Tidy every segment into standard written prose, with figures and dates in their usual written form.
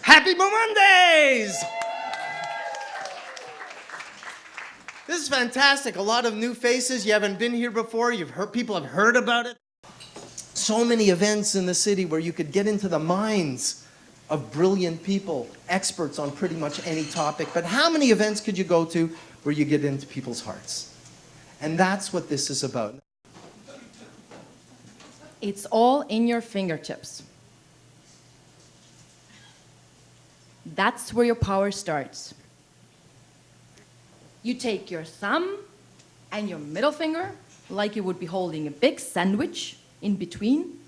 Happy MoMondays! This is fantastic. A lot of new faces. You haven't been here before. People have heard about it. So many events in the city where you could get into the minds of brilliant people, experts on pretty much any topic. But how many events could you go to where you get into people's hearts? And that's what this is about. It's all in your fingertips. That's where your power starts. You take your thumb and your middle finger, like you would be holding a big sandwich in between.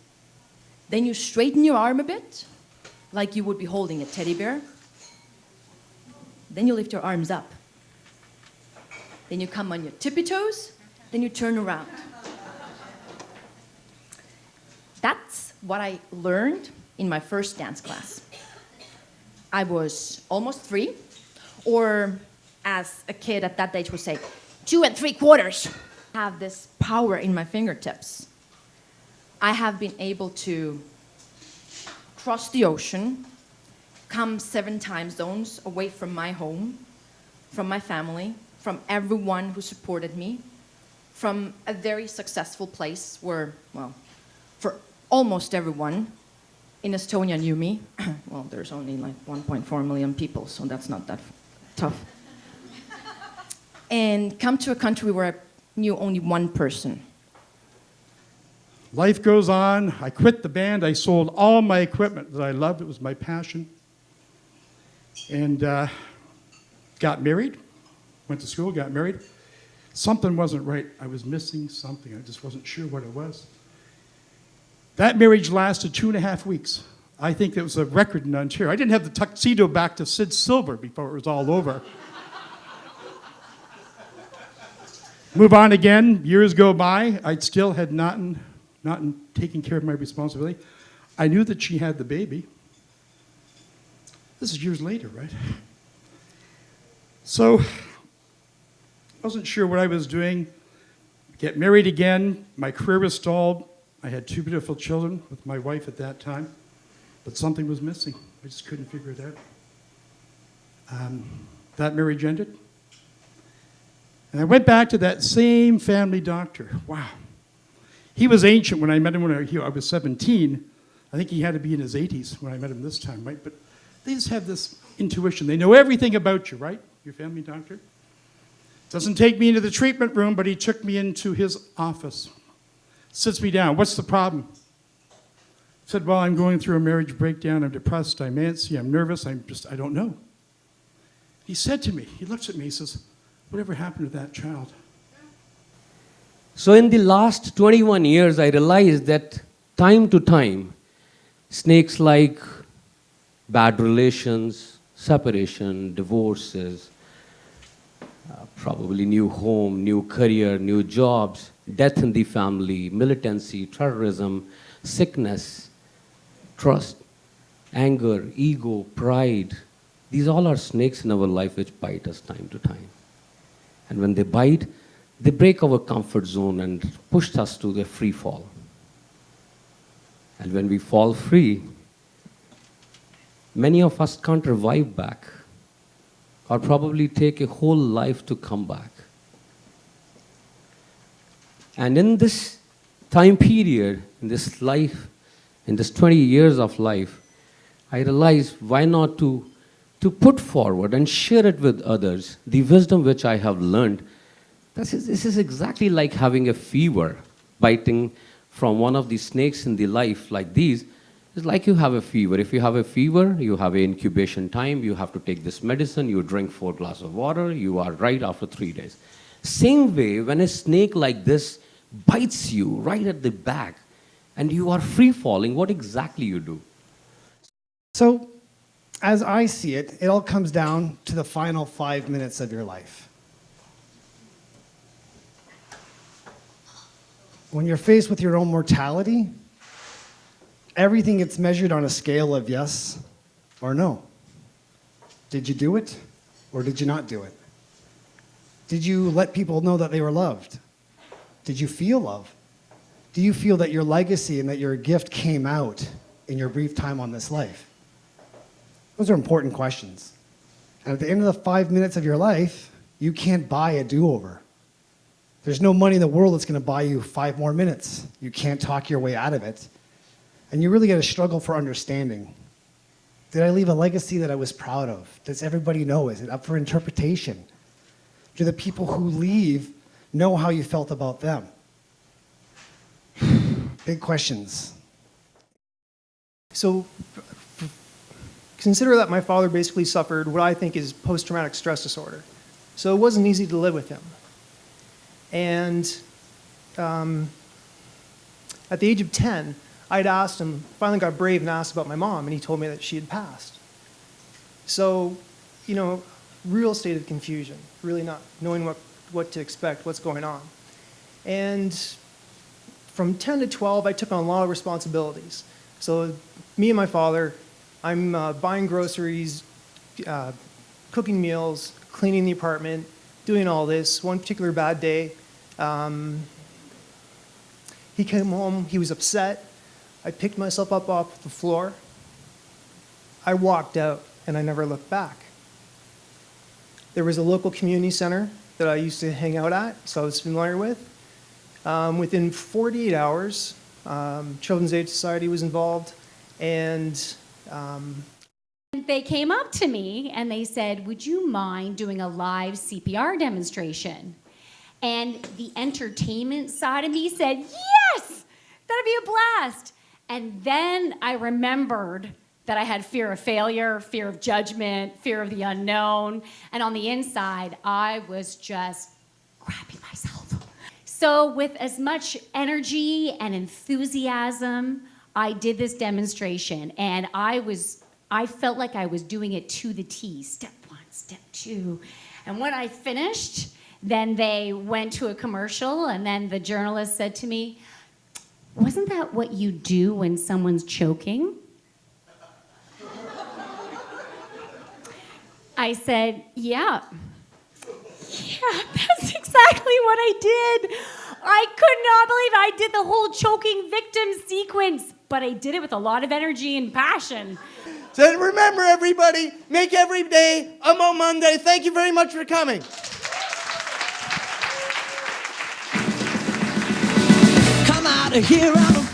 Then you straighten your arm a bit, like you would be holding a teddy bear. Then you lift your arms up. Then you come on your tippy toes, then you turn around. That's what I learned in my first dance class. I was almost 3, or as a kid at that age would say, 2 3/4. I have this power in my fingertips. I have been able to cross the ocean, come 7 time zones away from my home, from my family, from everyone who supported me, from a very successful place where, well, for almost everyone in Estonia knew me. Well, there's only like 1.4 million people, so that's not that tough. And come to a country where I knew only one person. Life goes on. I quit the band. I sold all my equipment that I loved. It was my passion. And got married. Went to school, got married. Something wasn't right. I was missing something. I just wasn't sure what it was. That marriage lasted 2.5 weeks. I think that was a record in Ontario. I didn't have the tuxedo back to Sid Silver before it was all over. Move on again. Years go by. I still had not taken care of my responsibility. I knew that she had the baby. This is years later, right? So, wasn't sure what I was doing. Get married again. My career was stalled. I had 2 beautiful children with my wife at that time, but something was missing. I just couldn't figure it out. That marriage ended. And I went back to that same family doctor. Wow. He was ancient when I met him when I was 17. I think he had to be in his 80s when I met him this time, right? But they just have this intuition. They know everything about you, right? Your family doctor. Doesn't take me into the treatment room, but he took me into his office. Sits me down. What's the problem? Said, well, I'm going through a marriage breakdown. I'm depressed. I'm antsy. I'm nervous. I don't know. He said to me, he looks at me, he says, whatever happened to that child? So in the last 21 years, I realized that time to time, snakes like bad relations, separation, divorces, probably new home, new career, new jobs, death in the family, militancy, terrorism, sickness, trust, anger, ego, pride. These all are snakes in our life which bite us time to time. And when they bite, they break our comfort zone and push us to the free fall. And when we fall free, many of us can't revive back or probably take a whole life to come back. And in this time period, in this life, in this 20 years of life, I realized why not to put forward and share it with others, the wisdom which I have learned. This is exactly like having a fever, biting from one of the snakes in the life like these. It's like you have a fever. If you have a fever, you have an incubation time, you have to take this medicine, you drink 4 glasses of water, you are right after 3 days. Same way, when a snake like this bites you right at the back and you are free falling, what exactly you do? So, as I see it, it all comes down to the final 5 minutes of your life. When you're faced with your own mortality, everything gets measured on a scale of yes or no. Did you do it or did you not do it? Did you let people know that they were loved? Did you feel love? Do you feel that your legacy and that your gift came out in your brief time on this life? Those are important questions. And at the end of the 5 minutes of your life, you can't buy a do-over. There's no money in the world that's going to buy you 5 more minutes. You can't talk your way out of it. And you really got to struggle for understanding. Did I leave a legacy that I was proud of? Does everybody know? Is it up for interpretation? Do the people who leave know how you felt about them? Big questions. So consider that my father basically suffered what I think is post-traumatic stress disorder. So it wasn't easy to live with him. And at the age of 10, I'd asked him, finally got brave and asked about my mom, and he told me that she had passed. So, you know, real state of confusion, really not knowing what to expect, what's going on. And from 10 to 12, I took on a lot of responsibilities. So me and my father, I'm buying groceries, cooking meals, cleaning the apartment, doing all this. One particular bad day, he came home, he was upset. I picked myself up off the floor. I walked out, and I never looked back. There was a local community center that I used to hang out at, so I was familiar with. Within 48 hours, Children's Aid Society was involved, and they came up to me and they said, would you mind doing a live CPR demonstration? And the entertainment side of me said, yes, that'd be a blast. And then I remembered that I had fear of failure, fear of judgment, fear of the unknown. And on the inside, I was just crapping myself. So with as much energy and enthusiasm, I did this demonstration. And I felt like I was doing it to the T. Step 1, step 2. And when I finished, then they went to a commercial, and then the journalist said to me, wasn't that what you do when someone's choking? I said, yeah, that's exactly what I did. I could not believe I did the whole choking victim sequence, but I did it with a lot of energy and passion. So remember, everybody, make every day a Mo Monday. Thank you very much for coming. Come out of here, out of